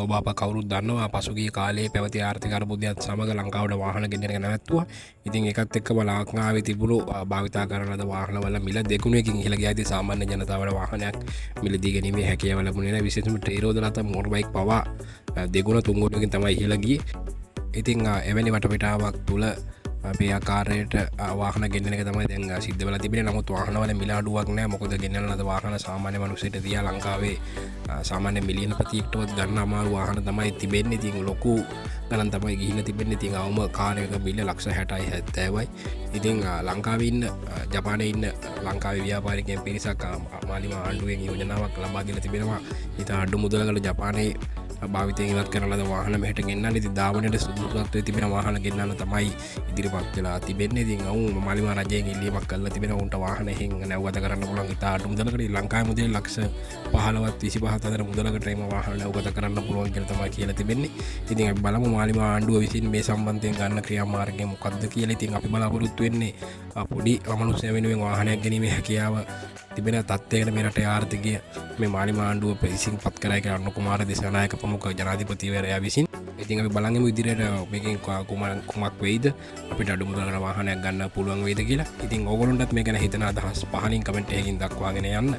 ඔබ අප කවුරුත් දන්නවා පසුගිය කාලේ පැවති ආර්ථික අර්බුදයත් සමග ලංකාවට වාහන ගෙන්නන එක නැවැත්තුවා. ඉතින් ඒකත් එක්කම ලංකාවේ තිබුණු භාවිතා කරන ලද වාහනවල මිල දෙගුණයකින් ඉහළ ගියා. ඉතින් සාමාන්‍ය ජනතාවට වාහනයක් මිලදී ගැනීමේ හැකියාව ලැබුණේ නැහැ. විශේෂයෙන්ම ට්‍රේරෝද නැත්නම් මෝටර් බයික් පවා දෙගුණ තුන් ගුණයකින් තමයි ඉහළ ගියේ. ඉතින් එවැනි වටපිටාවක් තුළ අපේ ආකාරයට වාහන ගෙන්න්න එක තමයි දැන් සිද්ධ වෙලා තිබෙන. නමුත් වාහනවල මිල අඩුවක් නෑ. මොකද ගෙන්නන ලද වාහන සාමාන්‍ය මනුස්සයට තියා ලංකාවේ සාමාන්‍ය මිලියන ප්‍රතියකටවත් ගන්න අමාරු වාහන තමයි තිබෙන්නේ. ඉතින් ලොකු ගණන් තමයි ගිහිල්ලා තිබෙන්නේ. ඉතින් අවම කාරයක මිල ලක්ෂ 60යි 70යි. ඉතින් ලංකාවේ ඉන්න ජපානයේ ඉන්න ලංකාවේ ව්‍යාපාරිකයන් පිරිසක් මාලිම ආණ්ඩුවෙන් යෝජනාවක් ලබා දීලා තිබෙනවා. ඉතින් අඩු මුදලකට ජපානයේ භාවිතයෙන් ඉවත් කරලද වාහන මෙහට ගෙන්න්න ඉති ධාවනයට සුදුසත්ව තිබෙන වාහන ගෙන්න්න තමයි ඉදිරිපත් වෙලා තිබෙන්නේ. ඉතින් ඔවුන් මාලිම රජයෙන් ඉල්ලීමක් කරලා තිබෙන උන්ට වාහන හින් නැවගත කරන්න පුළුවන්. ඉතා අඩු මුදලකට ලංකාවේ මුදල් ලක්ෂ 15වත් 25 අතර මුදලකට එම වාහන නැවගත කරන්න පුළුවන් කියලා තමයි කියලා තිබෙන්නේ. ඉතින් අපි බලමු මාලිම ආණ්ඩුව විසින් මේ සම්බන්ධයෙන් ගන්න ක්‍රියාමාර්ගය මොකක්ද කියලා. ඉතින් අපි බලාපොරොත්තු වෙන්නේ පොඩි අමනුෂ්‍ය වෙනුවෙන් වාහනයක් ගැනීමේ හැකියාව තිබෙන තත්ත්වයකට මේ රටේ ආර්ථිකය මේ මාලිම ආණ්ඩුව විසින් පත් කරයි කියලා අනුර කුමාර දිසානායක ප්‍රමුඛ ජනාධිපතිවරයා විසින්. ඉතින් අපි බලංගමු ඉදිරියට මේකෙන් කුමක් වෙයිද, අපිට අඩු මුදලකට වාහනයක් ගන්න පුළුවන් වෙයිද කියලා. ඉතින් ඕගොල්ලන්ටත් මේ ගැන හිතන අදහස් පහලින් කමෙන්ට් එකකින් දක්වාගෙන යන්න.